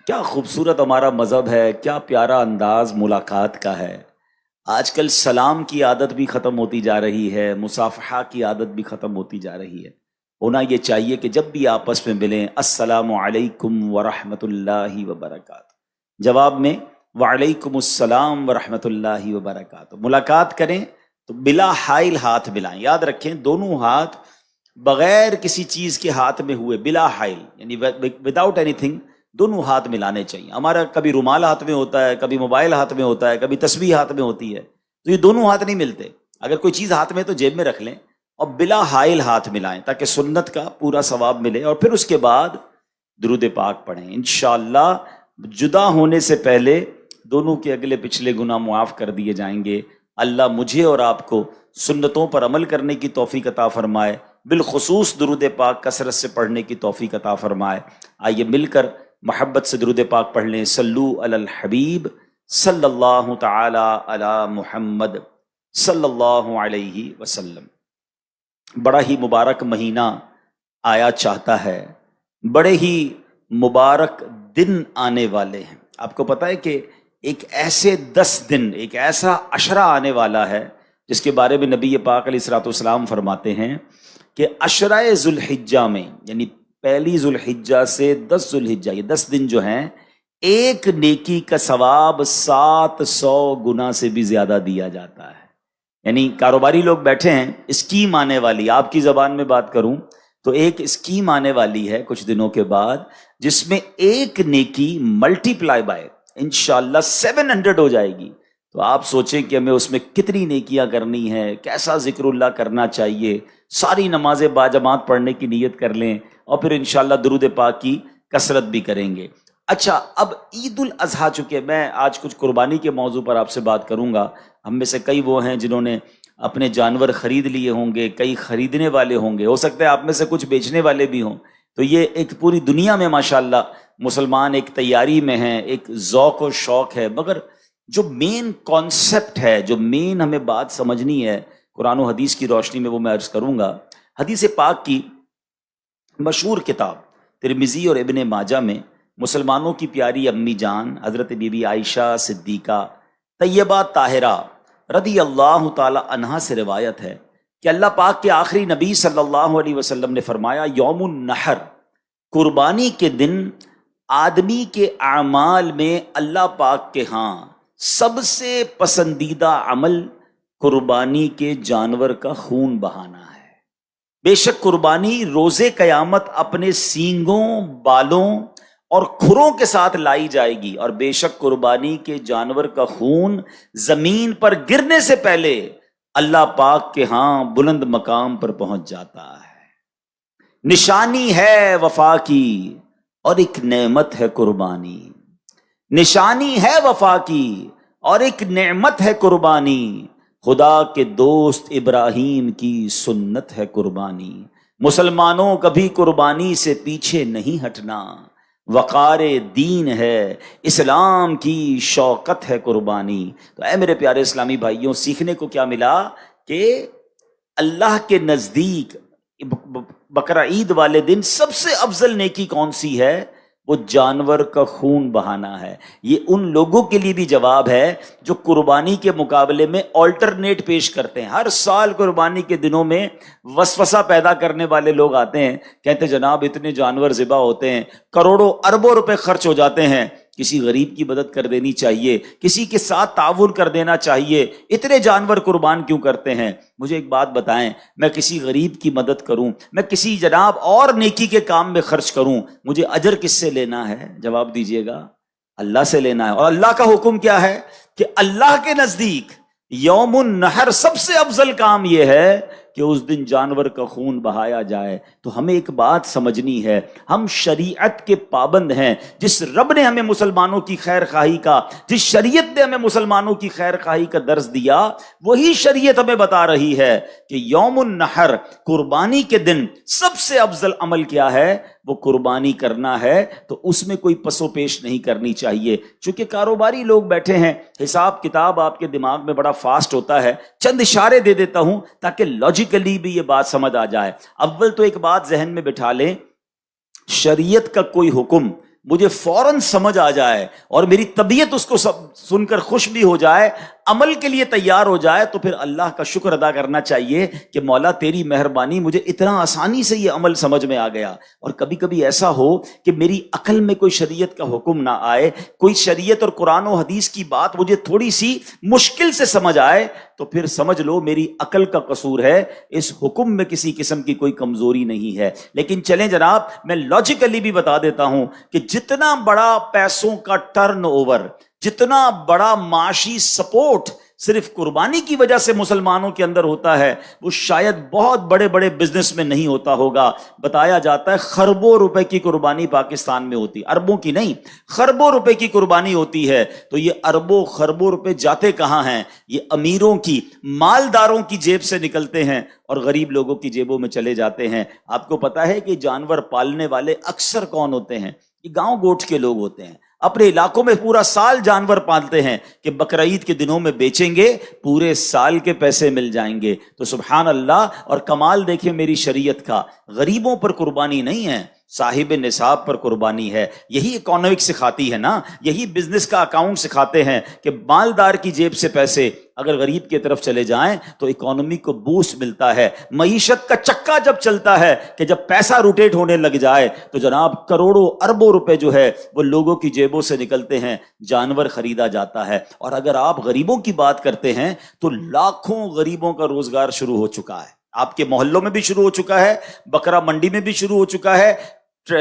کیا خوبصورت ہمارا مذہب ہے، کیا پیارا انداز ملاقات کا ہے۔ آج کل سلام کی عادت بھی ختم ہوتی جا رہی ہے، مصافحہ کی عادت بھی ختم ہوتی جا رہی ہے۔ ہونا یہ چاہیے کہ جب بھی آپس میں ملیں السلام علیکم ورحمۃ اللہ وبرکاتہ، جواب میں وعلیکم السلام ورحمۃ اللہ وبرکاتہ۔ ملاقات کریں تو بلا حائل ہاتھ ملائیں، یاد رکھیں دونوں ہاتھ بغیر کسی چیز کے ہاتھ میں ہوئے، بلا حائل یعنی وداؤٹ اینی تھنگ دونوں ہاتھ ملانے چاہیے۔ ہمارا کبھی رومال ہاتھ میں ہوتا ہے، کبھی موبائل ہاتھ میں ہوتا ہے، کبھی تسبیح ہاتھ میں ہوتی ہے، تو یہ دونوں ہاتھ نہیں ملتے۔ اگر کوئی چیز ہاتھ میں تو جیب میں رکھ لیں اور بلا حائل ہاتھ ملائیں تاکہ سنت کا پورا ثواب ملے، اور پھر اس کے بعد درود پاک پڑھیں۔ انشاءاللہ جدا ہونے سے پہلے دونوں کے اگلے پچھلے گناہ معاف کر دیے جائیں گے۔ اللہ مجھے اور آپ کو سنتوں پر عمل کرنے کی توفیق عطا فرمائے، بالخصوص درود پاک کثرت سے پڑھنے کی توفیق عطا فرمائے۔ آئیے مل کر محبت سے درود پاک پڑھ لیں۔ صلو علی الحبیب صلی اللہ تعالی علی محمد صلی اللہ علیہ وسلم۔ بڑا ہی مبارک مہینہ آیا چاہتا ہے، بڑے ہی مبارک دن آنے والے ہیں۔ آپ کو پتہ ہے کہ ایک ایسے 10 دن، ایک ایسا عشرہ آنے والا ہے جس کے بارے میں نبی پاک علیہ الصلوۃ والسلام فرماتے ہیں کہ عشرہ ذو الحجہ میں، یعنی پہلی ذو الحجہ سے 10 ذو الحجہ، یہ 10 دن جو ہیں، ایک نیکی کا ثواب 700 گنا سے بھی زیادہ دیا جاتا ہے۔ یعنی کاروباری لوگ بیٹھے ہیں، اسکیم آنے والی، آپ کی زبان میں بات کروں تو ایک اسکیم آنے والی ہے کچھ دنوں کے بعد، جس میں ایک نیکی ملٹی پلائی بائی انشاءاللہ 700 ہو جائے گی۔ تو آپ سوچیں کہ ہمیں اس میں کتنی نیکیاں کرنی ہے، کیسا ذکر اللہ کرنا چاہیے، ساری نمازیں باجماعت پڑھنے کی نیت کر لیں، اور پھر انشاءاللہ درود پاک کی کثرت بھی کریں گے۔ اچھا، اب عید الاضحیٰ، چونکہ میں آج کچھ قربانی کے موضوع پر آپ سے بات کروں گا، ہم میں سے کئی وہ ہیں جنہوں نے اپنے جانور خرید لیے ہوں گے، کئی خریدنے والے ہوں گے، ہو سکتا ہے آپ میں سے کچھ بیچنے والے بھی ہوں۔ تو یہ ایک پوری دنیا میں ماشاءاللہ مسلمان ایک تیاری میں ہیں، ایک ذوق و شوق ہے، مگر جو مین کانسیپٹ ہے، جو مین ہمیں بات سمجھنی ہے قرآن و حدیث کی روشنی میں، وہ میں عرض کروں گا۔ حدیث پاک کی مشہور کتاب ترمذی اور ابن ماجہ میں مسلمانوں کی پیاری امی جان حضرت بی بی عائشہ صدیقہ طیبہ طاہرہ رضی اللہ تعالی عنہا سے روایت ہے کہ اللہ پاک کے آخری نبی صلی اللہ علیہ وسلم نے فرمایا، یوم النحر، قربانی کے دن آدمی کے اعمال میں اللہ پاک کے ہاں سب سے پسندیدہ عمل قربانی کے جانور کا خون بہانا ہے۔ بے شک قربانی روز قیامت اپنے سینگوں، بالوں اور کھروں کے ساتھ لائی جائے گی، اور بے شک قربانی کے جانور کا خون زمین پر گرنے سے پہلے اللہ پاک کے ہاں بلند مقام پر پہنچ جاتا ہے۔ نشانی ہے وفا کی اور ایک نعمت ہے قربانی، نشانی ہے وفا کی اور ایک نعمت ہے قربانی، خدا کے دوست ابراہیم کی سنت ہے قربانی۔ مسلمانوں کبھی قربانی سے پیچھے نہیں ہٹنا، وقار دین ہے، اسلام کی شوکت ہے قربانی۔ تو اے میرے پیارے اسلامی بھائیوں، سیکھنے کو کیا ملا کہ اللہ کے نزدیک بقرہ عید والے دن سب سے افضل نیکی کون سی ہے؟ وہ جانور کا خون بہانا ہے۔ یہ ان لوگوں کے لیے بھی جواب ہے جو قربانی کے مقابلے میں آلٹرنیٹ پیش کرتے ہیں۔ ہر سال قربانی کے دنوں میں وسوسہ پیدا کرنے والے لوگ آتے ہیں، کہتے ہیں جناب اتنے جانور ذبح ہوتے ہیں، کروڑوں اربوں روپے خرچ ہو جاتے ہیں، کسی غریب کی مدد کر دینی چاہیے، کسی کے ساتھ تعاون کر دینا چاہیے، اتنے جانور قربان کیوں کرتے ہیں؟ مجھے ایک بات بتائیں، میں کسی غریب کی مدد کروں، میں کسی جناب اور نیکی کے کام میں خرچ کروں، مجھے اجر کس سے لینا ہے؟ جواب دیجئے گا، اللہ سے لینا ہے۔ اور اللہ کا حکم کیا ہے کہ اللہ کے نزدیک یوم النحر سب سے افضل کام یہ ہے کہ اس دن جانور کا خون بہایا جائے۔ تو ہمیں ایک بات سمجھنی ہے، ہم شریعت کے پابند ہیں۔ جس رب نے ہمیں مسلمانوں کی خیر خواہی کا، جس شریعت نے ہمیں مسلمانوں کی خیر خواہی کا درس دیا، وہی شریعت ہمیں بتا رہی ہے کہ یوم النحر، قربانی کے دن سب سے افضل عمل کیا ہے؟ وہ قربانی کرنا ہے۔ تو اس میں کوئی پس و پیش نہیں کرنی چاہیے۔ چونکہ کاروباری لوگ بیٹھے ہیں، حساب کتاب آپ کے دماغ میں بڑا فاسٹ ہوتا ہے، چند اشارے دے دیتا ہوں تاکہ لاجیکلی بھی یہ بات سمجھ آ جائے۔ اول تو ایک بات ذہن میں بٹھا لیں، شریعت کا کوئی حکم مجھے فوراً سمجھ آ جائے اور میری طبیعت اس کو سن کر خوش بھی ہو جائے، عمل کے لیے تیار ہو جائے، تو پھر اللہ کا شکر ادا کرنا چاہیے کہ مولا تیری مہربانی، مجھے اتنا آسانی سے یہ عمل سمجھ میں آ گیا۔ اور کبھی کبھی ایسا ہو کہ میری عقل میں کوئی شریعت کا حکم نہ آئے، کوئی شریعت اور قرآن و حدیث کی بات مجھے تھوڑی سی مشکل سے سمجھ آئے، تو پھر سمجھ لو میری عقل کا قصور ہے، اس حکم میں کسی قسم کی کوئی کمزوری نہیں ہے۔ لیکن چلیں جناب، میں لاجیکلی بھی بتا دیتا ہوں کہ جتنا بڑا پیسوں کا ٹرن اوور، جتنا بڑا معاشی سپورٹ صرف قربانی کی وجہ سے مسلمانوں کے اندر ہوتا ہے، وہ شاید بہت بڑے بڑے بزنس میں نہیں ہوتا ہوگا۔ بتایا جاتا ہے خربوں روپے کی قربانی پاکستان میں ہوتی، اربوں کی نہیں، خربوں روپے کی قربانی ہوتی ہے۔ تو یہ اربوں خربوں روپے جاتے کہاں ہیں؟ یہ امیروں کی، مالداروں کی جیب سے نکلتے ہیں اور غریب لوگوں کی جیبوں میں چلے جاتے ہیں۔ آپ کو پتا ہے کہ جانور پالنے والے اکثر کون ہوتے ہیں؟ یہ گاؤں گوٹھ کے لوگ ہوتے ہیں، اپنے علاقوں میں پورا سال جانور پالتے ہیں کہ بقرعید کے دنوں میں بیچیں گے، پورے سال کے پیسے مل جائیں گے۔ تو سبحان اللہ، اور کمال دیکھیں میری شریعت کا، غریبوں پر قربانی نہیں ہے، صاحب نصاب پر قربانی ہے۔ یہی اکانومک سکھاتی ہے نا، یہی بزنس کا اکاؤنٹ سکھاتے ہیں کہ مالدار کی جیب سے پیسے اگر غریب کی طرف چلے جائیں تو اکانومی کو بوسٹ ملتا ہے۔ معیشت کا چکا جب چلتا ہے کہ جب پیسہ روٹیٹ ہونے لگ جائے تو جناب کروڑوں اربوں روپے جو ہے وہ لوگوں کی جیبوں سے نکلتے ہیں، جانور خریدا جاتا ہے۔ اور اگر آپ غریبوں کی بات کرتے ہیں تو لاکھوں غریبوں کا روزگار شروع ہو چکا ہے، آپ کے محلوں میں بھی شروع ہو چکا ہے، بکرا منڈی میں بھی شروع ہو چکا ہے،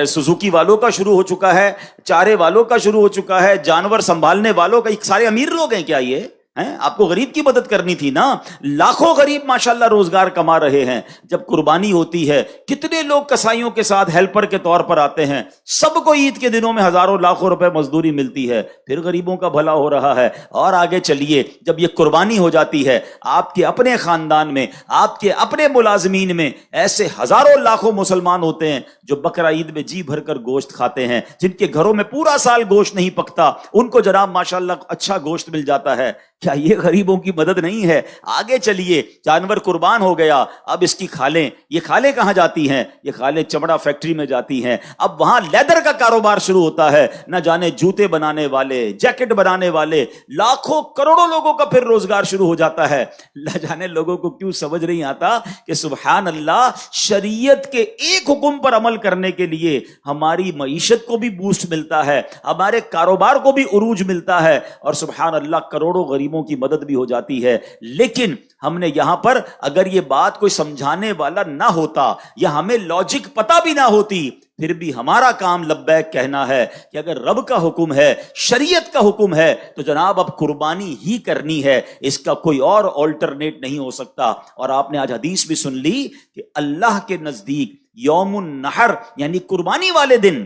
سوزوکی والوں کا شروع ہو چکا ہے، چارے والوں کا شروع ہو چکا ہے، جانور سنبھالنے والوں کا۔ سارے امیر لوگ ہیں کیا یہ؟ آپ کو غریب کی مدد کرنی تھی نا۔ لاکھوں غریب ماشاءاللہ روزگار کما رہے ہیں۔ جب قربانی ہوتی ہے، کتنے لوگ کسائیوں کے ساتھ ہیلپر کے طور پر آتے ہیں، سب کو عید کے دنوں میں ہزاروں لاکھوں روپے مزدوری ملتی ہے، پھر غریبوں کا بھلا ہو رہا ہے۔ اور آگے چلیے، جب یہ قربانی ہو جاتی ہے، آپ کے اپنے خاندان میں، آپ کے اپنے ملازمین میں ایسے ہزاروں لاکھوں مسلمان ہوتے ہیں جو بقرہ عید میں جی بھر کر گوشت کھاتے ہیں، جن کے گھروں میں پورا سال گوشت نہیں پکتا، ان کو جناب ماشاءاللہ اچھا گوشت مل جاتا ہے۔ کیا یہ غریبوں کی مدد نہیں ہے؟ آگے چلیے، جانور قربان ہو گیا، اب اس کی کھالیں، یہ کھالیں کہاں جاتی ہیں؟ یہ کھالیں چمڑا فیکٹری میں جاتی ہیں۔ اب وہاں لیدر کا کاروبار شروع ہوتا ہے، نہ جانے جوتے بنانے والے، جیکٹ بنانے والے، لاکھوں کروڑوں لوگوں کا پھر روزگار شروع ہو جاتا ہے۔ نہ جانے لوگوں کو کیوں سمجھ نہیں آتا کہ سبحان اللہ، شریعت کے ایک حکم پر عمل کرنے کے لیے ہماری معیشت کو بھی بوسٹ ملتا ہے، ہمارے کاروبار کو بھی عروج ملتا ہے، اور سبحان اللہ کروڑوں غریبوں کی مدد بھی ہو جاتی ہے۔ لیکن ہم نے یہاں پر اگر یہ بات کوئی سمجھانے والا نہ ہوتا یا ہمیں لاجک پتہ بھی نہ ہوتی، پھر بھی ہمارا کام لبیک کہنا ہے کہ اگر رب کا حکم ہے، شریعت کا حکم ہے، تو جناب اب قربانی ہی کرنی ہے، اس کا کوئی اور آلٹرنیٹ نہیں ہو سکتا۔ اور آپ نے آج حدیث بھی سن لی کہ اللہ کے نزدیک یوم النحر یعنی قربانی والے دن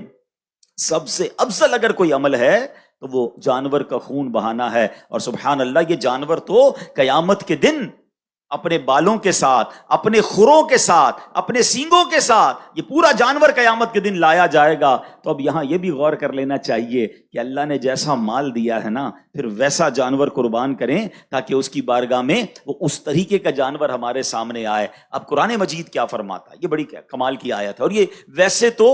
سب سے افضل اگر کوئی عمل ہے تو وہ جانور کا خون بہانا ہے۔ اور سبحان اللہ، یہ جانور تو قیامت کے دن اپنے بالوں کے ساتھ، اپنے کھروں کے ساتھ، اپنے سینگوں کے ساتھ یہ پورا جانور قیامت کے دن لایا جائے گا۔ تو اب یہاں یہ بھی غور کر لینا چاہیے کہ اللہ نے جیسا مال دیا ہے نا، پھر ویسا جانور قربان کریں تاکہ اس کی بارگاہ میں وہ اس طریقے کا جانور ہمارے سامنے آئے۔ اب قرآن مجید کیا فرماتا ہے؟ یہ بڑی کمال کی آیت ہے، اور یہ ویسے تو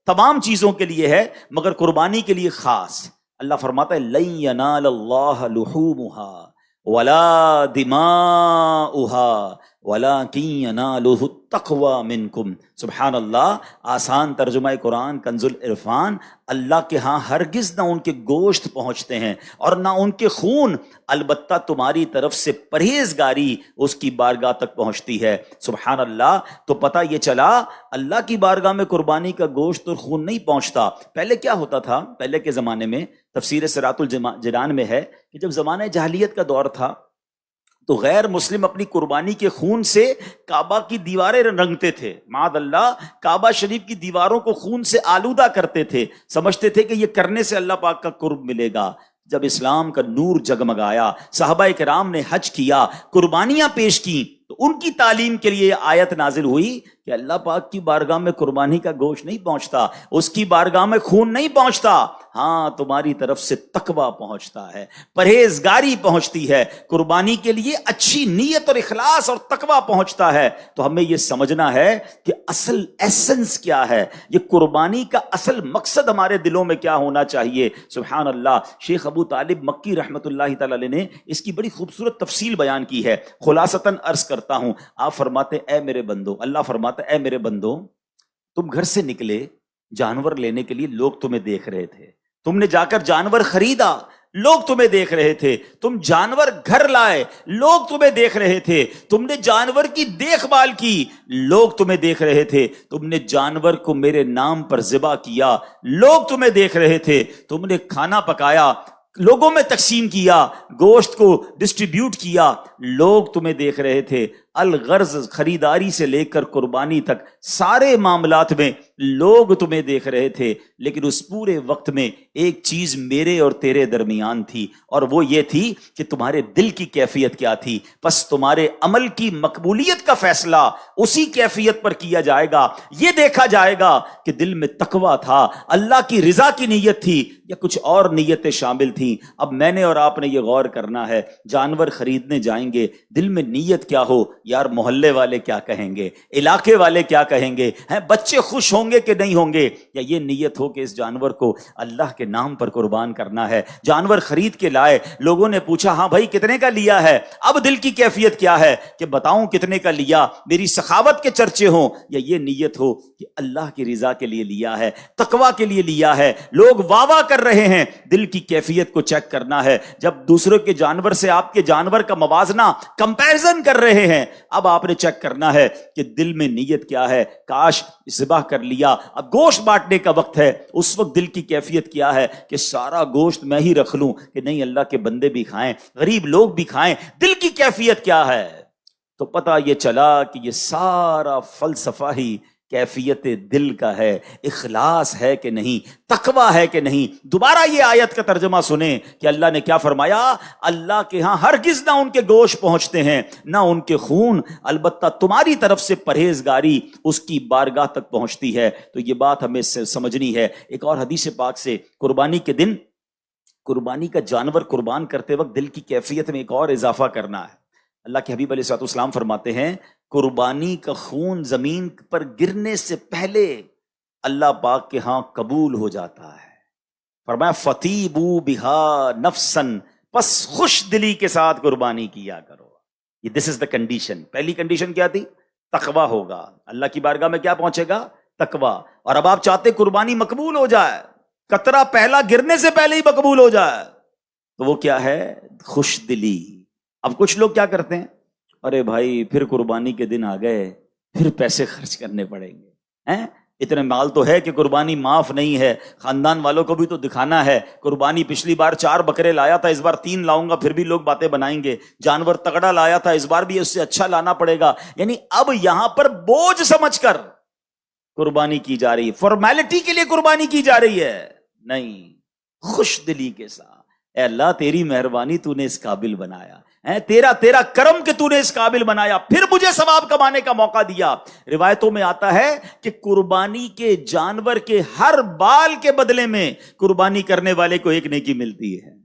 تمام چیزوں کے لیے ہے مگر قربانی کے لیے خاص۔ اللہ فرماتا ہے لن ینال اللہ لحومها ولا دماؤها ولکن ینالہ التقوی منکم۔ سبحان اللہ، آسان ترجمہ قرآن کنز العرفان، اللہ کے ہاں ہرگز نہ ان کے گوشت پہنچتے ہیں اور نہ ان کے خون، البتہ تمہاری طرف سے پرہیزگاری اس کی بارگاہ تک پہنچتی ہے۔ سبحان اللہ، تو پتہ یہ چلا اللہ کی بارگاہ میں قربانی کا گوشت اور خون نہیں پہنچتا۔ پہلے کیا ہوتا تھا؟ پہلے کے زمانے میں تفسیر صراط الجنان میں ہے کہ جب زمانہ جاہلیت کا دور تھا تو غیر مسلم اپنی قربانی کے خون سے کعبہ کی دیواریں رنگتے تھے، معاذ اللہ کعبہ شریف کی دیواروں کو خون سے آلودہ کرتے تھے، سمجھتے تھے کہ یہ کرنے سے اللہ پاک کا قرب ملے گا۔ جب اسلام کا نور جگمگایا، صحابہ کرام نے حج کیا، قربانیاں پیش کی، تو ان کی تعلیم کے لیے آیت نازل ہوئی کہ اللہ پاک کی بارگاہ میں قربانی کا گوشت نہیں پہنچتا، اس کی بارگاہ میں خون نہیں پہنچتا، ہاں تمہاری طرف سے تقویٰ پہنچتا ہے، پرہیزگاری پہنچتی ہے، قربانی کے لیے اچھی نیت اور اخلاص اور تقویٰ پہنچتا ہے۔ تو ہمیں یہ سمجھنا ہے کہ اصل ایسنس کیا ہے، یہ قربانی کا اصل مقصد ہمارے دلوں میں کیا ہونا چاہیے۔ سبحان اللہ، شیخ ابو طالب مکی رحمۃ اللہ تعالی علیہ نے اس کی بڑی خوبصورت تفصیل بیان کی ہے، خلاصتاً عرض کرتا ہوں۔ آپ فرماتے اے میرے بندو، اللہ فرماتا اے میرے بندو، تم گھر سے نکلے جانور لینے کے لیے، لوگ تمہیں دیکھ رہے تھے، تم نے جا کر جانور خریدا، لوگ تمہیں دیکھ رہے تھے، تم جانور گھر لائے، لوگ تمہیں دیکھ رہے تھے، تم نے جانور کی دیکھ بھال کی، لوگ تمہیں دیکھ رہے تھے، تم نے جانور کو میرے نام پر ذبح کیا، لوگ تمہیں دیکھ رہے تھے، تم نے کھانا پکایا، لوگوں میں تقسیم کیا، گوشت کو ڈسٹریبیوٹ کیا، لوگ تمہیں دیکھ رہے تھے۔ الغرض خریداری سے لے کر قربانی تک سارے معاملات میں لوگ تمہیں دیکھ رہے تھے، لیکن اس پورے وقت میں ایک چیز میرے اور تیرے درمیان تھی، اور وہ یہ تھی کہ تمہارے دل کی کیفیت کیا تھی۔ پس تمہارے عمل کی مقبولیت کا فیصلہ اسی کیفیت پر کیا جائے گا، یہ دیکھا جائے گا کہ دل میں تقویٰ تھا، اللہ کی رضا کی نیت تھی یا کچھ اور نیتیں شامل تھیں۔ اب میں نے اور آپ نے یہ غور کرنا ہے، جانور خریدنے جائیں گے، دل میں نیت کیا ہو، یار محلے والے کیا کہیں گے، علاقے والے کیا کہیں گے، ہیں بچے خوش ہوں گے کہ نہیں ہوں گے، یا یہ نیت ہو کہ اس جانور کو اللہ کے نام پر قربان کرنا ہے۔ جانور خرید کے لائے، لوگوں نے پوچھا ہاں بھائی کتنے کا لیا ہے، اب دل کی کیفیت کیا ہے کہ بتاؤں کتنے کا لیا، میری سخاوت کے چرچے ہوں، یا یہ نیت ہو کہ اللہ کی رضا کے لیے لیا ہے، تقویٰ کے لیے لیا ہے، لوگ واہ واہ کر رہے ہیں۔ دل کی کیفیت کو چیک کرنا ہے۔ جب دوسروں کے جانور سے آپ کے جانور کا موازنہ کمپیرزن کر رہے ہیں، اب آپ نے چیک کرنا ہے کہ دل میں نیت کیا ہے۔ کاش ذبح کر لیا، اب گوشت بانٹنے کا وقت ہے، اس وقت دل کی کیفیت کیا ہے کہ سارا گوشت میں ہی رکھ لوں کہ نہیں اللہ کے بندے بھی کھائیں، غریب لوگ بھی کھائیں، دل کی کیفیت کیا ہے۔ تو پتہ یہ چلا کہ یہ سارا فلسفہ ہی کیفیت دل کا ہے، اخلاص ہے کہ نہیں، تقویٰ ہے کہ نہیں۔ دوبارہ یہ آیت کا ترجمہ سنیں کہ اللہ نے کیا فرمایا، اللہ کے ہاں ہرگز نہ ان کے گوشت پہنچتے ہیں نہ ان کے خون، البتہ تمہاری طرف سے پرہیزگاری اس کی بارگاہ تک پہنچتی ہے۔ تو یہ بات ہمیں سمجھنی ہے۔ ایک اور حدیث پاک سے، قربانی کے دن قربانی کا جانور قربان کرتے وقت دل کی کیفیت میں ایک اور اضافہ کرنا ہے۔ اللہ کے حبیب علیہ الصلوۃ والسلام فرماتے ہیں قربانی کا خون زمین پر گرنے سے پہلے اللہ پاک کے ہاں قبول ہو جاتا ہے۔ فرمایا فطیبوا بہا نفسن، پس خوش دلی کے ساتھ قربانی کیا کرو۔ یہ دس از دا کنڈیشن۔ پہلی کنڈیشن کیا تھی؟ تقویٰ ہوگا، اللہ کی بارگاہ میں کیا پہنچے گا؟ تقویٰ۔ اور اب آپ چاہتے قربانی مقبول ہو جائے، قطرہ پہلا گرنے سے پہلے ہی مقبول ہو جائے، تو وہ کیا ہے؟ خوش دلی۔ اب کچھ لوگ کیا کرتے ہیں، ارے بھائی پھر قربانی کے دن آ گئے، پھر پیسے خرچ کرنے پڑیں گے، اتنے مال تو ہے کہ قربانی معاف نہیں ہے، خاندان والوں کو بھی تو دکھانا ہے، قربانی پچھلی بار 4 بکرے لایا تھا، اس بار 3 لاؤں گا، پھر بھی لوگ باتیں بنائیں گے، جانور تگڑا لایا تھا، اس بار بھی اس سے اچھا لانا پڑے گا۔ یعنی اب یہاں پر بوجھ سمجھ کر قربانی کی جا رہی ہے، فارمیلٹی کے لیے قربانی کی جا رہی ہے، نہیں، خوش دلی کے ساتھ۔ اے اللہ تیری مہربانی، تو نے اس قابل بنایا، تیرا کرم کہ تو نے اس قابل بنایا، پھر مجھے ثواب کمانے کا موقع دیا۔ روایتوں میں آتا ہے کہ قربانی کے جانور کے ہر بال کے بدلے میں قربانی کرنے والے کو ایک نیکی ملتی ہے۔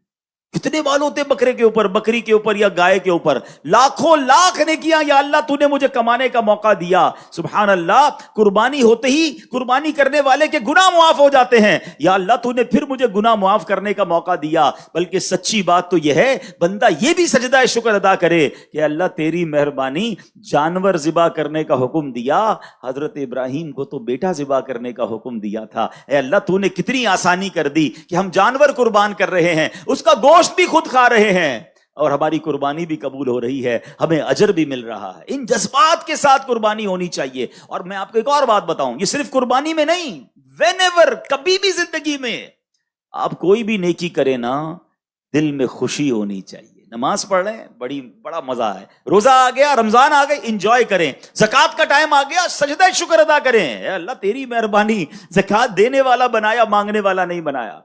کتنے بال ہوتے بکرے کے اوپر، بکری کے اوپر یا گائے کے اوپر؟ لاکھوں لاکھ نیکیاں، یا اللہ تو نے مجھے کمانے کا موقع دیا۔ سبحان اللہ، قربانی ہوتے ہی قربانی کرنے والے کے گناہ معاف ہو جاتے ہیں، یا اللہ تو نے پھر مجھے گناہ معاف کرنے کا موقع دیا۔ بلکہ سچی بات تو یہ ہے، بندہ یہ بھی سجدہ شکر ادا کرے کہ اللہ تیری مہربانی، جانور ذبح کرنے کا حکم دیا، حضرت ابراہیم کو تو بیٹا ذبح کرنے کا حکم دیا تھا، اے اللہ تو نے کتنی آسانی کر دی کہ ہم جانور قربان کر رہے ہیں، اس کا گوشت بھی خود کھا رہے ہیں، اور ہماری قربانی بھی قبول ہو رہی ہے، ہمیں اجر بھی مل رہا ہے۔ ان جذبات کے ساتھ قربانی ہونی چاہیے۔ اور میں آپ کو ایک اور بات بتاؤں، یہ صرف قربانی میں نہیں، وین ایور، کبھی بھی زندگی میں آپ کوئی بھی نیکی کریں نا، دل میں خوشی ہونی چاہیے۔ نماز پڑھ رہے ہیں، بڑا مزہ ہے، روزہ آ گیا، رمضان آ گئی، انجوائے کریں، زکوٰۃ کا ٹائم آ گیا، سجدہ شکر ادا کریں، اے اللہ تیری مہربانی، زکوٰۃ دینے والا بنایا، مانگنے والا نہیں بنایا۔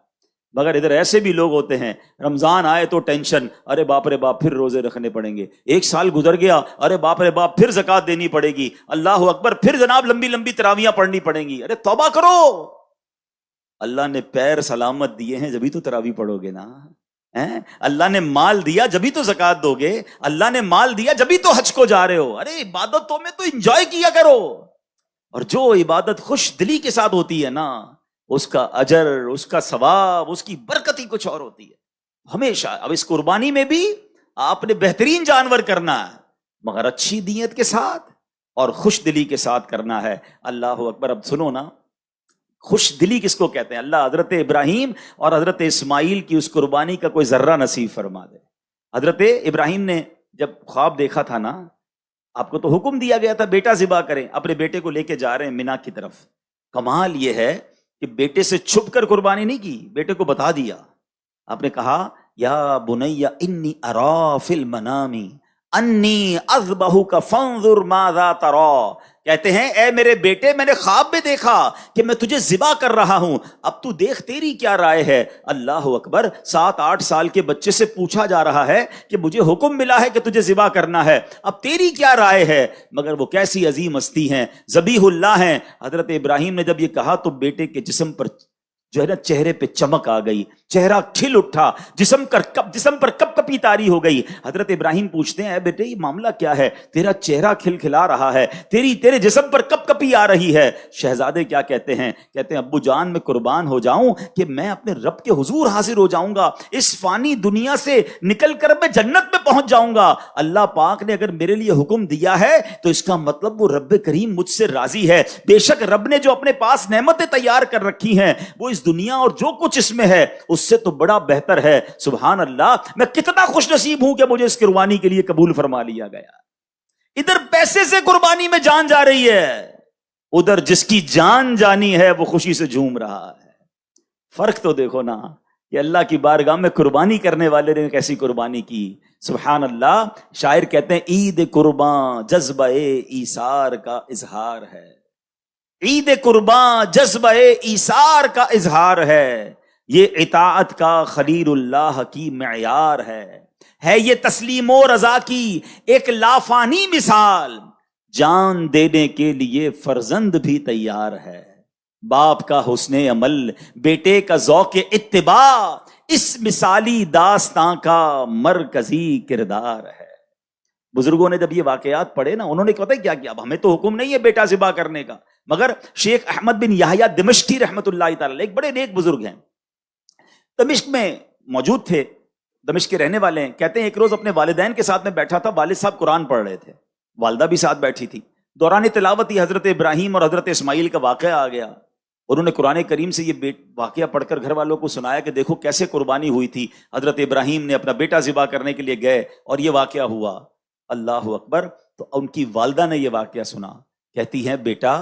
مگر ادھر ایسے بھی لوگ ہوتے ہیں، رمضان آئے تو ٹینشن، ارے باپ رے باپ پھر روزے رکھنے پڑیں گے، ایک سال گزر گیا، ارے باپ رے باپ پھر زکوٰۃ دینی پڑے گی، اللہ اکبر، پھر جناب لمبی لمبی تراویحاں پڑھنی پڑیں گی۔ ارے توبہ کرو، اللہ نے پیر سلامت دیے ہیں جبھی تو تراویح پڑھو گے نا، اللہ نے مال دیا جبھی تو زکوٰۃ دو گے، اللہ نے مال دیا جبھی تو حج کو جا رہے ہو۔ ارے عبادتوں میں تو انجوائے کیا کرو، اور جو عبادت خوش دلی کے ساتھ ہوتی ہے نا، اس کا اجر، اس کا ثواب، اس کی برکت ہی کچھ اور ہوتی ہے ہمیشہ۔ اب اس قربانی میں بھی آپ نے بہترین جانور کرنا ہے، مگر اچھی نیت کے ساتھ اور خوش دلی کے ساتھ کرنا ہے۔ اللہ اکبر۔ اب سنو نا، خوش دلی کس کو کہتے ہیں؟ اللہ حضرت ابراہیم اور حضرت اسماعیل کی اس قربانی کا کوئی ذرہ نصیب فرما دے۔ حضرت ابراہیم نے جب خواب دیکھا تھا نا، آپ کو تو حکم دیا گیا تھا بیٹا ذبح کریں، اپنے بیٹے کو لے کے جا رہے ہیں مینا کی طرف۔ کمال یہ ہے کہ بیٹے سے چھپ کر قربانی نہیں کی، بیٹے کو بتا دیا۔ آپ نے کہا یا بنی انی ارا فی المنام انی اذبحک فانظر ماذا تری، کہتے ہیں اے میرے بیٹے، میں نے خواب میں دیکھا کہ میں تجھے ذبح کر رہا ہوں، اب تو دیکھ تیری کیا رائے ہے۔ اللہ اکبر۔ 7-8 سال کے بچے سے پوچھا جا رہا ہے کہ مجھے حکم ملا ہے کہ تجھے ذبح کرنا ہے، اب تیری کیا رائے ہے؟ مگر وہ کیسی عظیم ہستی ہیں، ذبیح اللہ ہیں۔ حضرت ابراہیم نے جب یہ کہا تو بیٹے کے جسم پر جو ہے نا چہرے پہ چمک آ گئی، چہرہ کھل اٹھا، جسم پر کپ کپی طاری ہو گئی۔ حضرت ابراہیم پوچھتے ہیں اے بیٹے یہ معاملہ کیا ہے، تیرا چہرہ کھل کھلا رہا ہے، تیرے جسم پر کپ کپی آ رہی ہے۔ شہزادے کیا کہتے ہیں ابو جان میں قربان ہو جاؤں کہ میں اپنے رب کے حضور حاضر ہو جاؤں گا، اس فانی دنیا سے نکل کر میں جنت میں پہنچ جاؤں گا۔ اللہ پاک نے اگر میرے لیے حکم دیا ہے تو اس کا مطلب وہ رب کریم مجھ سے راضی ہے۔ بے شک رب نے جو اپنے پاس نعمتیں تیار کر رکھی ہیں وہ اس دنیا اور جو کچھ اس میں ہے اس سے تو بڑا بہتر ہے۔ سبحان اللہ، میں کتنا خوش نصیب ہوں کہ مجھے اس قربانی کے لیے قبول فرما لیا گیا۔ ادھر پیسے سے قربانی میں جان جا رہی ہے، ادھر جس کی جان جانی ہے وہ خوشی سے جھوم رہا ہے۔ فرق تو دیکھو نا کہ اللہ کی بارگاہ میں قربانی کرنے والے نے کیسی قربانی کی۔ سبحان اللہ۔ شاعر کہتے ہیں عید قرباں جذبہ ایثار کا اظہار ہے، عید قرباں جذبہ ایثار کا اظہار ہے، یہ اطاعت کا خلیل اللہ کی معیار ہے یہ تسلیم و رضا کی ایک لافانی مثال، جان دینے کے لیے فرزند بھی تیار ہے، باپ کا حسن عمل بیٹے کا ذوق اتباع اس مثالی داستاں کا مرکزی کردار ہے۔ بزرگوں نے جب یہ واقعات پڑھے نا، انہوں نے کیا کیا؟ اب ہمیں تو حکم نہیں ہے بیٹا ذبح کرنے کا، مگر شیخ احمد بن یحییٰ دمشقی رحمت اللہ تعالی ایک بڑے نیک بزرگ ہیں، دمشق میں موجود تھے، دمشق کے رہنے والے ہیں۔ کہتے ہیں ایک روز اپنے والدین کے ساتھ میں بیٹھا تھا، والد صاحب قرآن پڑھ رہے تھے، والدہ بھی ساتھ بیٹھی تھی۔ دوران تلاوت ہی حضرت ابراہیم اور حضرت اسماعیل کا واقعہ آ گیا، انہوں نے قرآن کریم سے یہ واقعہ پڑھ کر گھر والوں کو سنایا کہ دیکھو کیسے قربانی ہوئی تھی، حضرت ابراہیم نے اپنا بیٹا ذبح کرنے کے لیے گئے اور یہ واقعہ ہوا۔ اللہ اکبر۔ تو ان کی والدہ نے یہ واقعہ سنا، کہتی ہیں بیٹا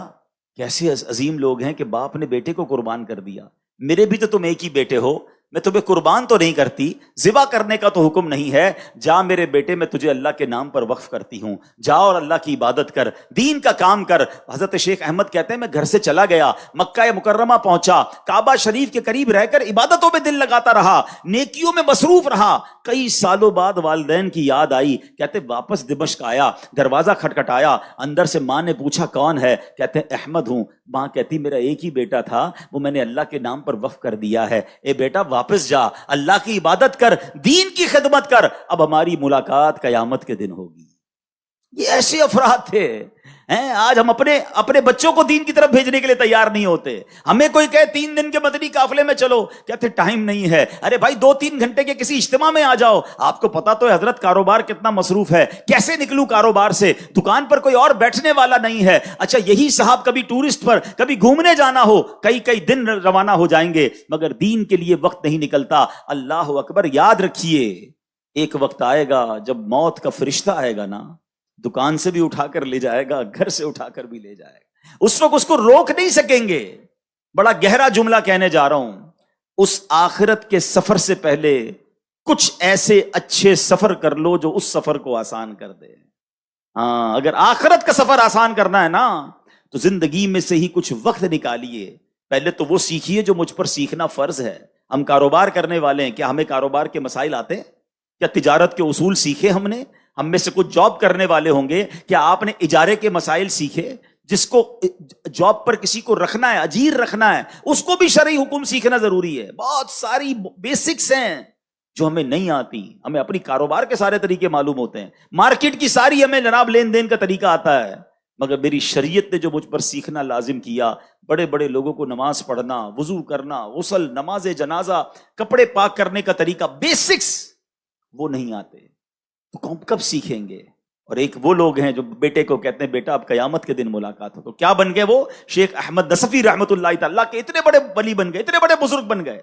کیسے عظیم لوگ ہیں کہ باپ نے بیٹے کو قربان کر دیا، میرے بھی تو تم ایک ہی بیٹے ہو، میں تمہیں قربان تو نہیں کرتی، ذبح کرنے کا تو حکم نہیں ہے، جا میرے بیٹے میں تجھے اللہ کے نام پر وقف کرتی ہوں، جا اور اللہ کی عبادت کر، دین کا کام کر۔ حضرت شیخ احمد کہتے ہیں میں گھر سے چلا گیا، مکہ مکرمہ پہنچا، کعبہ شریف کے قریب رہ کر عبادتوں میں دل لگاتا رہا، نیکیوں میں مصروف رہا۔ کئی سالوں بعد والدین کی یاد آئی، کہتے واپس دمشق آیا، دروازہ کھٹکھٹایا، اندر سے ماں نے پوچھا کون ہے؟ کہتے احمد ہوں۔ ماں کہتی میرا ایک ہی بیٹا تھا، وہ میں نے اللہ کے نام پر وقف کر دیا ہے، اے بیٹا واپس جا، اللہ کی عبادت کر، دین کی خدمت کر، اب ہماری ملاقات قیامت کے دن ہوگی۔ یہ ایسے افراد تھے۔ آج ہم اپنے بچوں کو دین کی طرف بھیجنے کے لیے تیار نہیں ہوتے، ہمیں کوئی کہے 3 دن کے مدنی قافلے میں چلو، کہتے ٹائم نہیں ہے۔ ارے بھائی 2-3 گھنٹے کے کسی اجتماع میں آ جاؤ، آپ کو پتا تو ہے حضرت کاروبار کتنا مصروف ہے، کیسے نکلوں کاروبار سے، دکان پر کوئی اور بیٹھنے والا نہیں ہے۔ اچھا یہی صاحب کبھی ٹورسٹ پر کبھی گھومنے جانا ہو، کئی دن روانہ ہو جائیں گے، مگر دین کے لیے وقت نہیں نکلتا۔ اللہ اکبر۔ یاد رکھیے ایک وقت آئے گا جب موت کا فرشتہ آئے گا نا، دکان سے بھی اٹھا کر لے جائے گا، گھر سے اٹھا کر بھی لے جائے گا، اس وقت اس کو روک نہیں سکیں گے۔ بڑا گہرا جملہ کہنے جا رہا ہوں، اس آخرت کے سفر سے پہلے کچھ ایسے اچھے سفر کر لو جو اس سفر کو آسان کر دے۔ ہاں اگر آخرت کا سفر آسان کرنا ہے نا تو زندگی میں سے ہی کچھ وقت نکالیے، پہلے تو وہ سیکھیے جو مجھ پر سیکھنا فرض ہے، ہم کاروبار کرنے والے ہیں، کیا ہمیں کاروبار کے مسائل آتے ہیں؟ کیا تجارت کے اصول سیکھے ہم نے؟ ہم میں سے کچھ جاب کرنے والے ہوں گے، کیا آپ نے اجارے کے مسائل سیکھے؟ جس کو جاب پر کسی کو رکھنا ہے، اجیر رکھنا ہے، اس کو بھی شرعی حکم سیکھنا ضروری ہے۔ بہت ساری بیسکس ہیں جو ہمیں نہیں آتی، ہمیں اپنی کاروبار کے سارے طریقے معلوم ہوتے ہیں، مارکیٹ کی ساری ہمیں جناب لین دین کا طریقہ آتا ہے، مگر میری شریعت نے جو مجھ پر سیکھنا لازم کیا، بڑے بڑے لوگوں کو نماز پڑھنا، وضو کرنا، غسل، نماز جنازہ، کپڑے پاک کرنے کا طریقہ، بیسکس وہ نہیں آتے تو کب سیکھیں گے؟ اور ایک وہ لوگ ہیں جو بیٹے کو کہتے ہیں بیٹا اب قیامت کے دن ملاقات ہو، تو کیا بن گئے وہ؟ شیخ احمد نصفی رحمۃ اللہ تعالیٰ کے اتنے بڑے ولی بن گئے، اتنے بڑے بزرگ بن گئے۔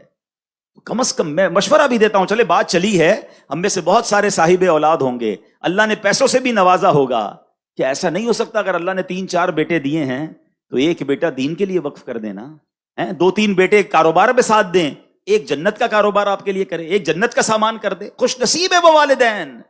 کم از کم میں مشورہ بھی دیتا ہوں، چلے بات چلی ہے، ہم میں سے بہت سارے صاحب اولاد ہوں گے، اللہ نے پیسوں سے بھی نوازا ہوگا، کیا ایسا نہیں ہو سکتا اگر اللہ نے 3-4 بیٹے دیے ہیں تو ایک بیٹا دین کے لیے وقف کر دینا، 2-3 بیٹے کاروبار میں ساتھ دیں، ایک جنت کا کاروبار آپ کے لیے کرے، ایک جنت کا سامان کر دے۔ خوش نصیب ہے وہ والدین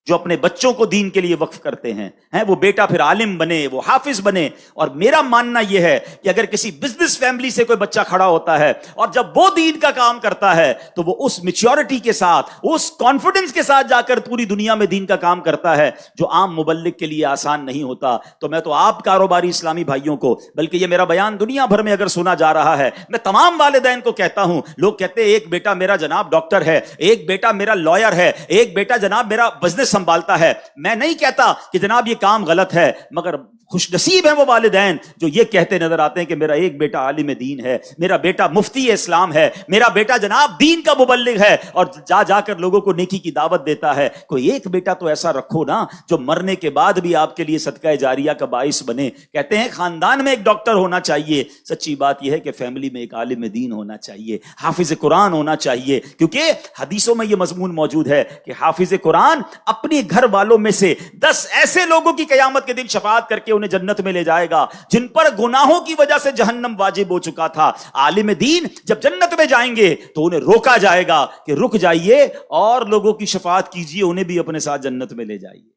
جو اپنے بچوں کو دین کے لیے وقف کرتے ہیں، وہ بیٹا پھر عالم بنے، وہ حافظ بنے۔ اور میرا ماننا یہ ہے کہ اگر کسی بزنس فیملی سے کوئی بچہ کھڑا ہوتا ہے اور جب وہ دین کا کام کرتا ہے تو وہ اس میچورٹی کے ساتھ، اس کانفیڈنس کے ساتھ جا کر پوری دنیا میں دین کا کام کرتا ہے جو عام مبلغ کے لیے آسان نہیں ہوتا۔ تو میں تو آپ کاروباری اسلامی بھائیوں کو، بلکہ یہ میرا بیان دنیا بھر میں اگر سنا جا رہا ہے، میں تمام والدین کو کہتا ہوں، لوگ کہتے ہیں ایک بیٹا میرا جناب ڈاکٹر ہے، ایک بیٹا میرا لائر ہے، ایک بیٹا جناب میرا بزنس سنبھالتا ہے۔ میں نہیں کہتا کہ جناب یہ کام غلط ہے، مگر خوش نصیب ہیں وہ والدین جو یہ کہتے نظر آتے ہیں کہ میرا ایک بیٹا عالم دین ہے، میرا بیٹا مفتی اسلام ہے، میرا بیٹا جناب دین کا مبلغ ہے اور جا کر لوگوں کو نیکی کی دعوت دیتا ہے۔ کوئی ایک بیٹا تو ایسا رکھو نا جو مرنے کے بعد بھی آپ کے لیے صدقہ جاریہ کا باعث بنے۔ کہتے ہیں خاندان میں ایک ڈاکٹر ہونا چاہیے، سچی بات یہ ہے کہ فیملی میں ایک عالم دین ہونا چاہیے، حافظ قرآن ہونا چاہیے، کیونکہ حدیثوں میں یہ مضمون موجود ہے کہ حافظ قرآن اپنے گھر والوں میں سے 10 ایسے لوگوں کی قیامت کے دن شفاعت کر کے انہیں جنت میں لے جائے گا جن پر گناہوں کی وجہ سے جہنم واجب ہو چکا تھا۔ عالم دین جب جنت میں جائیں گے تو انہیں روکا جائے گا کہ رک جائیے اور لوگوں کی شفاعت کیجیے، انہیں بھی اپنے ساتھ جنت میں لے جائیے۔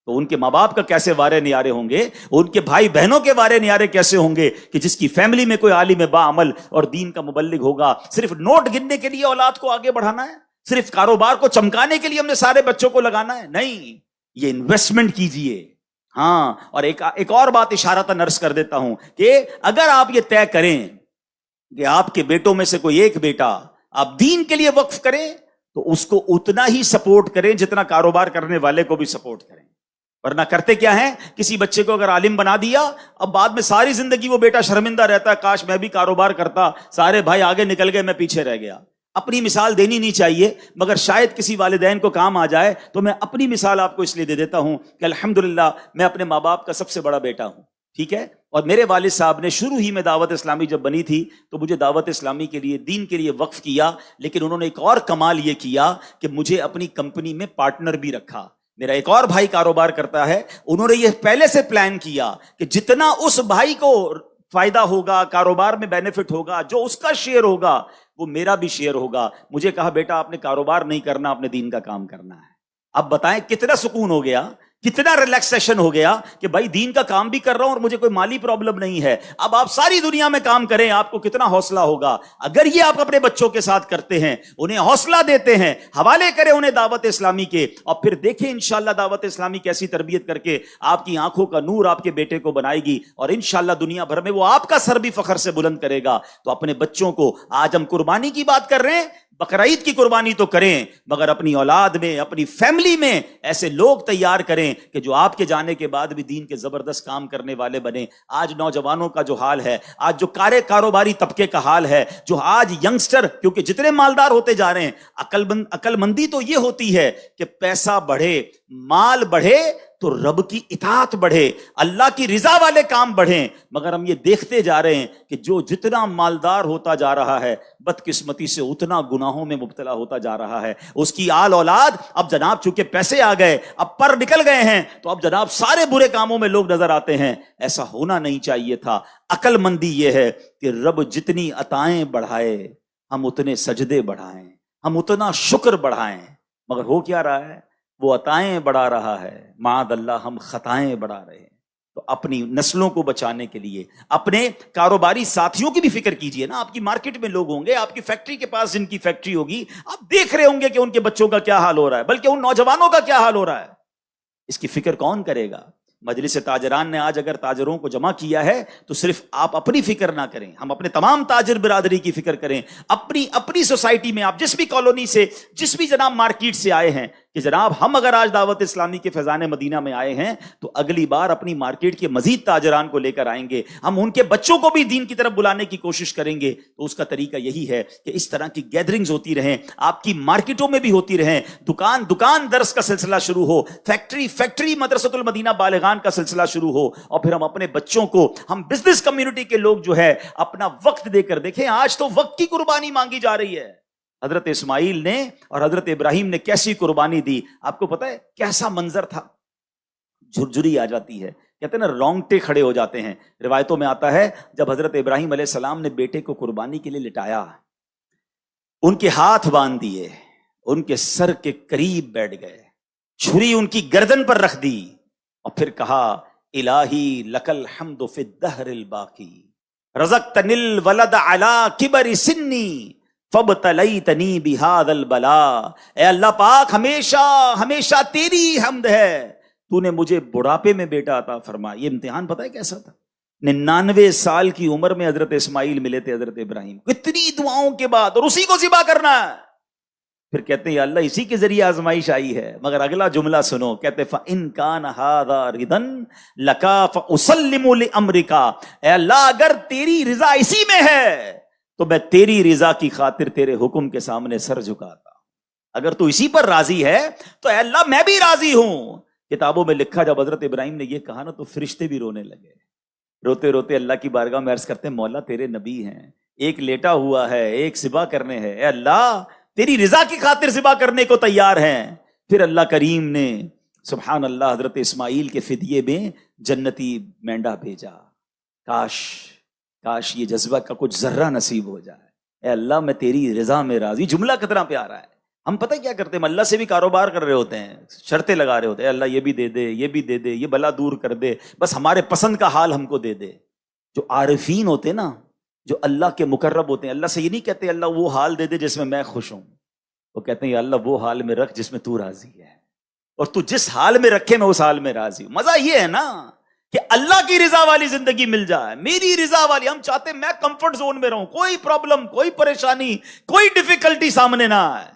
تو ان کے ماں باپ کا کیسے وارے نیارے ہوں گے، ان کے بھائی بہنوں کے وارے نیارے کیسے ہوں گے کہ جس کی فیملی میں کوئی عالم با عمل اور دین کا مبلغ ہوگا۔ صرف نوٹ گننے کے لیے اولاد کو آگے بڑھانا ہے، صرف کاروبار کو چمکانے کے لیے ہم نے سارے بچوں کو لگانا ہے؟ نہیں، یہ انویسٹمنٹ کیجئے۔ ہاں، اور ایک اور بات اشارتاً عرض کر دیتا ہوں کہ اگر آپ یہ طے کریں کہ آپ کے بیٹوں میں سے کوئی ایک بیٹا آپ دین کے لیے وقف کریں تو اس کو اتنا ہی سپورٹ کریں جتنا کاروبار کرنے والے کو بھی سپورٹ کریں، ورنہ کرتے کیا ہیں، کسی بچے کو اگر عالم بنا دیا، اب بعد میں ساری زندگی وہ بیٹا شرمندہ رہتا ہے، کاش میں بھی کاروبار کرتا، سارے بھائی آگے نکل گئے میں پیچھے رہ گیا۔ اپنی مثال دینی نہیں چاہیے، مگر شاید کسی والدین کو کام آ جائے تو میں اپنی مثال آپ کو اس لیے دے دیتا ہوں کہ الحمدللہ میں اپنے ماں باپ کا سب سے بڑا بیٹا ہوں، ٹھیک ہے؟ اور میرے والد صاحب نے شروع ہی میں دعوت اسلامی جب بنی تھی تو مجھے دعوت اسلامی کے لیے، دین کے لیے وقف کیا، لیکن انہوں نے ایک اور کمال یہ کیا کہ مجھے اپنی کمپنی میں پارٹنر بھی رکھا۔ میرا ایک اور بھائی کاروبار کرتا ہے، انہوں نے یہ پہلے سے پلان کیا کہ جتنا اس بھائی کو فائدہ ہوگا، کاروبار میں بینیفٹ ہوگا، جو اس کا شیئر ہوگا وہ میرا بھی شیئر ہوگا۔ مجھے کہا بیٹا آپ نے کاروبار نہیں کرنا، آپ نے دین کا کام کرنا ہے۔ اب بتائیں کتنا سکون ہو گیا، کتنا ریلیکسیشن ہو گیا کہ بھائی دین کا کام بھی کر رہا ہوں اور مجھے کوئی مالی پرابلم نہیں ہے۔ اب آپ ساری دنیا میں کام کریں، آپ کو کتنا حوصلہ ہوگا اگر یہ آپ اپنے بچوں کے ساتھ کرتے ہیں، انہیں حوصلہ دیتے ہیں، حوالے کریں انہیں دعوت اسلامی کے، اور پھر دیکھیں انشاءاللہ دعوت اسلامی کیسی تربیت کر کے آپ کی آنکھوں کا نور آپ کے بیٹے کو بنائے گی، اور انشاءاللہ دنیا بھر میں وہ آپ کا سر بھی فخر سے بلند کرے گا۔ تو اپنے بچوں کو، آج ہم قربانی کی بات کر رہے ہیں، بقرعید کی قربانی تو کریں، مگر اپنی اولاد میں، اپنی فیملی میں ایسے لوگ تیار کریں کہ جو آپ کے جانے کے بعد بھی دین کے زبردست کام کرنے والے بنے۔ آج نوجوانوں کا جو حال ہے، آج جو کاروباری طبقے کا حال ہے، جو آج ینگسٹر، کیونکہ جتنے مالدار ہوتے جا رہے ہیں، عقل مندی تو یہ ہوتی ہے کہ پیسہ بڑھے، مال بڑھے تو رب کی اطاعت بڑھے، اللہ کی رضا والے کام بڑھیں، مگر ہم یہ دیکھتے جا رہے ہیں کہ جو جتنا مالدار ہوتا جا رہا ہے بدقسمتی سے اتنا گناہوں میں مبتلا ہوتا جا رہا ہے۔ اس کی آل اولاد اب جناب چونکہ پیسے آ گئے، اب پر نکل گئے ہیں، تو اب جناب سارے برے کاموں میں لوگ نظر آتے ہیں۔ ایسا ہونا نہیں چاہیے تھا۔ عقل مندی یہ ہے کہ رب جتنی عطائیں بڑھائے ہم اتنے سجدے بڑھائیں، ہم اتنا شکر بڑھائیں، مگر ہو کیا رہا ہے، وہ عطائیں بڑھا رہا ہے، معاذ اللہ ہم خطائیں بڑھا رہے ہیں۔ تو اپنی نسلوں کو بچانے کے لیے اپنے کاروباری ساتھیوں کی بھی فکر کیجئے نا. آپ کی مارکیٹ میں لوگ ہوں گے, آپ کی فیکٹری کے پاس جن کی فیکٹری ہوگی, آپ دیکھ رہے ہوں گے کہ ان کے بچوں کا کیا حال ہو رہا ہے, بلکہ ان نوجوانوں کا کیا حال ہو رہا ہے. اس کی فکر کون کرے گا؟ مجلس تاجران نے آج اگر تاجروں کو جمع کیا ہے تو صرف آپ اپنی فکر نہ کریں, ہم اپنے تمام تاجر برادری کی فکر کریں. اپنی سوسائٹی میں آپ جس بھی کالونی سے, جس بھی جناب مارکیٹ سے آئے ہیں, کہ جناب ہم اگر آج دعوت اسلامی کے فیضان مدینہ میں آئے ہیں تو اگلی بار اپنی مارکیٹ کے مزید تاجران کو لے کر آئیں گے, ہم ان کے بچوں کو بھی دین کی طرف بلانے کی کوشش کریں گے. تو اس کا طریقہ یہی ہے کہ اس طرح کی گیدرنگز ہوتی رہیں, آپ کی مارکیٹوں میں بھی ہوتی رہیں, دکان درس کا سلسلہ شروع ہو, فیکٹری مدرسۃ المدینہ بالغان کا سلسلہ شروع ہو, اور پھر ہم اپنے بچوں کو, ہم بزنس کمیونٹی کے لوگ جو ہے اپنا وقت دے کر دیکھیں. آج تو وقت کی قربانی مانگی جا رہی ہے. حضرت اسماعیل نے اور حضرت ابراہیم نے کیسی قربانی دی, آپ کو پتا ہے کیسا منظر تھا؟ جھرجھری آ جاتی ہے, کہتے ہیں نا رونگٹے کھڑے ہو جاتے ہیں. روایتوں میں آتا ہے جب حضرت ابراہیم علیہ السلام نے بیٹے کو قربانی کے لیے لٹایا, ان کے ہاتھ باندھ دیے, ان کے سر کے قریب بیٹھ گئے, چھری ان کی گردن پر رکھ دی, اور پھر کہا الہی لک الحمد فی الدہر الباقی رزقتنی الولد علی کبر سنی فابتلیتنی بہذا البلاء. اے اللہ پاک ہمیشہ تیری حمد ہے, تو نے مجھے بڑھاپے میں بیٹا عطا فرمایا. یہ امتحان پتہ ہے کیسا تھا؟ 99 سال کی عمر میں حضرت اسماعیل ملے تھے حضرت ابراہیم, اتنی دعاؤں کے بعد, اور اسی کو ذبح کرنا ہے. پھر کہتے ہیں یا اللہ اسی کے ذریعے آزمائش آئی ہے. مگر اگلا جملہ سنو, کہتے فَإِن كَانَ هَذَا رِضًا لَكَا فَأُسَلِّمُ لِأَمْرِكَ. اے اللہ اگر تیری رضا اسی میں ہے تو میں تیری رضا کی خاطر تیرے حکم کے سامنے سر جھکاتا. اگر تو اسی پر راضی ہے تو اے اللہ میں بھی راضی ہوں. کتابوں میں لکھا جب حضرت ابراہیم نے یہ کہا نا تو فرشتے بھی رونے لگے. روتے روتے اللہ کی بارگاہ میں عرض کرتے ہیں مولا تیرے نبی ہیں, ایک لیٹا ہوا ہے, ایک ذبح کرنے ہے, اے اللہ تیری رضا کی خاطر ذبح کرنے کو تیار ہیں. پھر اللہ کریم نے سبحان اللہ حضرت اسماعیل کے فدیے میں جنتی مینڈا بھیجا. کاش یہ جذبہ کا کچھ ذرہ نصیب ہو جائے. اے اللہ میں تیری رضا میں راضی. جملہ کتنا پیارا ہے. ہم پتہ کیا کرتے ہیں, اللہ سے بھی کاروبار کر رہے ہوتے ہیں, شرطیں لگا رہے ہوتے ہیں, اللہ یہ بھی دے دے, یہ بھی دے دے, یہ بلا دور کر دے, بس ہمارے پسند کا حال ہم کو دے دے. جو عارفین ہوتے ہیں نا, جو اللہ کے مقرب ہوتے ہیں, اللہ سے یہ نہیں کہتے اللہ وہ حال دے دے جس میں خوش ہوں. وہ کہتے ہیں یا اللہ وہ حال میں رکھ جس میں تو راضی ہے, اور تو جس حال میں رکھے میں اس حال میں راضی ہوں. مزہ یہ ہے نا کہ اللہ کی رضا والی زندگی مل جائے, میری رضا والی. ہم چاہتے ہیں میں کمفرٹ زون میں رہوں, کوئی پرابلم, کوئی پریشانی, کوئی ڈیفیکلٹی سامنے نہ آئے.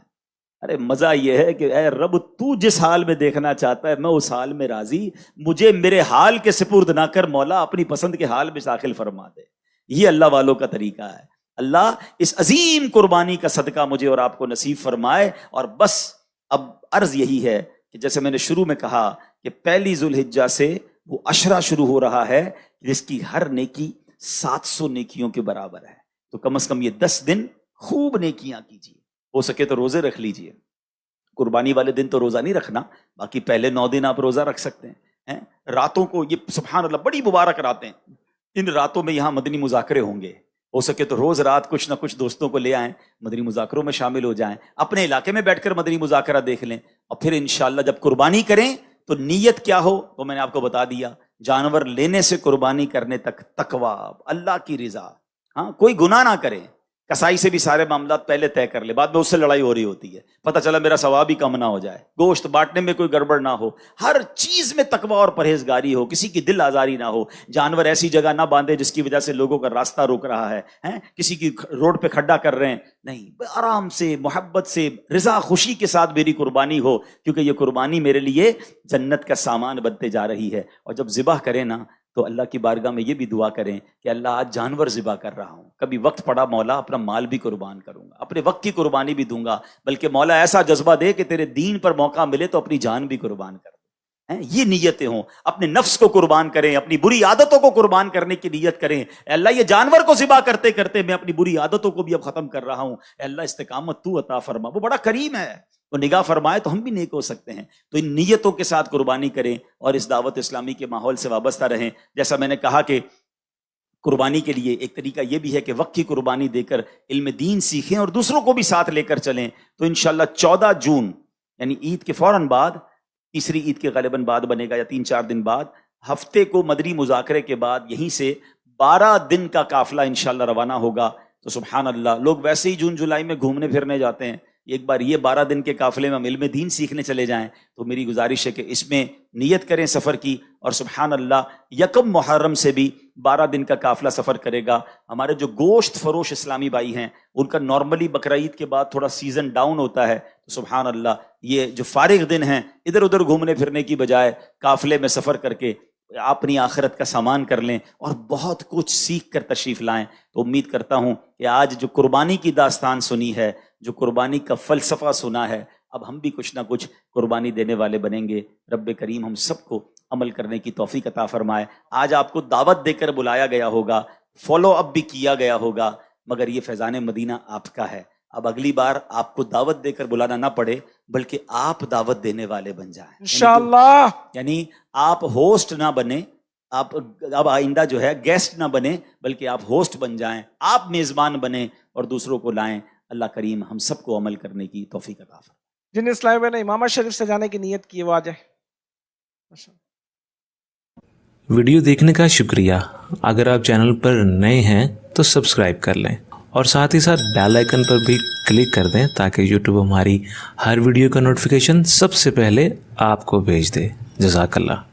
ارے مزہ یہ ہے کہ اے رب تو جس حال میں دیکھنا چاہتا ہے میں اس حال میں راضی, مجھے میرے حال کے سپرد نہ کر مولا, اپنی پسند کے حال میں داخل فرما دے. یہ اللہ والوں کا طریقہ ہے. اللہ اس عظیم قربانی کا صدقہ مجھے اور آپ کو نصیب فرمائے. اور بس اب عرض یہی ہے کہ جیسے میں نے شروع میں کہا کہ پہلی ذوالحجہ سے وہ عشرہ شروع ہو رہا ہے جس کی ہر نیکی 700 نیکیوں کے برابر ہے. تو کم از کم یہ 10 دن خوب نیکیاں کیجیے, ہو سکے تو روزے رکھ لیجیے. قربانی والے دن تو روزہ نہیں رکھنا, باقی پہلے 9 دن آپ روزہ رکھ سکتے ہیں. راتوں کو یہ سبحان اللہ بڑی مبارک راتیں, ان راتوں میں یہاں مدنی مذاکرے ہوں گے. ہو سکے تو روز رات کچھ نہ کچھ دوستوں کو لے آئیں, مدنی مذاکروں میں شامل ہو جائیں, اپنے علاقے میں بیٹھ کر مدنی مذاکرہ دیکھ لیں. اور پھر انشاءاللہ جب قربانی کریں تو نیت کیا ہو وہ میں نے آپ کو بتا دیا. جانور لینے سے قربانی کرنے تک تقویٰ, اللہ کی رضا, ہاں کوئی گناہ نہ کریں. کسائی سے بھی سارے معاملات پہلے طے کر لے, بعد میں اس سے لڑائی ہو رہی ہوتی ہے, پتہ چلا میرا ثواب ہی کم نہ ہو جائے. گوشت بانٹنے میں کوئی گڑبڑ نہ ہو, ہر چیز میں تقویٰ اور پرہیزگاری ہو, کسی کی دل آزاری نہ ہو. جانور ایسی جگہ نہ باندھے جس کی وجہ سے لوگوں کا راستہ روک رہا ہے, کسی کی روڈ پہ کھڈا کر رہے ہیں. نہیں, آرام سے محبت سے رضا خوشی کے ساتھ میری قربانی ہو, کیونکہ یہ قربانی میرے لیے جنت کا سامان بنتے جا رہی ہے. اور جب ذبح کریں نا تو اللہ کی بارگاہ میں یہ بھی دعا کریں کہ اللہ آج جانور ذبح کر رہا ہوں, کبھی وقت پڑا مولا اپنا مال بھی قربان کروں گا, اپنے وقت کی قربانی بھی دوں گا, بلکہ مولا ایسا جذبہ دے کہ تیرے دین پر موقع ملے تو اپنی جان بھی قربان کر دے. یہ نیتیں ہوں. اپنے نفس کو قربان کریں, اپنی بری عادتوں کو قربان کرنے کی نیت کریں. اے اللہ یہ جانور کو ذبح کرتے کرتے میں اپنی بری عادتوں کو بھی اب ختم کر رہا ہوں. اے اللہ استقامت تو عطا فرما. وہ بڑا کریم ہے, وہ نگاہ فرمائے تو ہم بھی نیک ہو سکتے ہیں. تو ان نیتوں کے ساتھ قربانی کریں اور اس دعوت اسلامی کے ماحول سے وابستہ رہیں. جیسا میں نے کہا کہ قربانی کے لیے ایک طریقہ یہ بھی ہے کہ وقت کی قربانی دے کر علم دین سیکھیں اور دوسروں کو بھی ساتھ لے کر چلیں. تو انشاءاللہ 14 جون یعنی عید کے فوراً بعد, تیسری عید کے غالباً بعد بنے گا یا 3-4 دن بعد, ہفتے کو مدنی مذاکرے کے بعد یہیں سے 12 دن کا قافلہ انشاءاللہ روانہ ہوگا. تو سبحان اللہ، لوگ ویسے ہی جون جولائی میں گھومنے پھرنے جاتے ہیں، ایک بار یہ 12 دن کے قافلے میں ہم علم دین سیکھنے چلے جائیں. تو میری گزارش ہے کہ اس میں نیت کریں سفر کی. اور سبحان اللہ، یکم محرم سے بھی 12 دن کا قافلہ سفر کرے گا. ہمارے جو گوشت فروش اسلامی بھائی ہیں ان کا نارملی بقرعید کے بعد تھوڑا سیزن ڈاؤن ہوتا ہے. تو سبحان اللہ، یہ جو فارغ دن ہیں ادھر ادھر گھومنے پھرنے کی بجائے قافلے میں سفر کر کے اپنی آخرت کا سامان کر لیں اور بہت کچھ سیکھ کر تشریف لائیں. تو امید کرتا ہوں کہ آج جو قربانی کی داستان سنی ہے، جو قربانی کا فلسفہ سنا ہے، اب ہم بھی کچھ نہ کچھ قربانی دینے والے بنیں گے. رب کریم ہم سب کو عمل کرنے کی توفیق عطا فرمائے. آج آپ کو دعوت دے کر بلایا گیا ہوگا، فالو اپ بھی کیا گیا ہوگا، مگر یہ فیضان مدینہ آپ کا ہے. اب اگلی بار آپ کو دعوت دے کر بلانا نہ پڑے بلکہ آپ دعوت دینے والے بن جائیں انشاءاللہ. یعنی آپ ہوسٹ نہ بنے، آپ اب آئندہ جو ہے گیسٹ نہ بنے بلکہ آپ ہوسٹ بن جائیں، آپ میزبان بنیں اور دوسروں کو لائیں. اللہ کریم ہم سب کو عمل کرنے کی توفیق عطا فرمائے. جن اسلامی بھائی نے امامہ شریف سے جانے کی نیت کی وہ آ جائے. ویڈیو دیکھنے کا شکریہ. اگر آپ چینل پر نئے ہیں تو سبسکرائب کر لیں اور ساتھ ہی ساتھ بیل آئیکن پر بھی کلک کر دیں تاکہ یوٹیوب ہماری ہر ویڈیو کا نوٹیفیکیشن سب سے پہلے آپ کو بھیج دے. جزاک اللہ.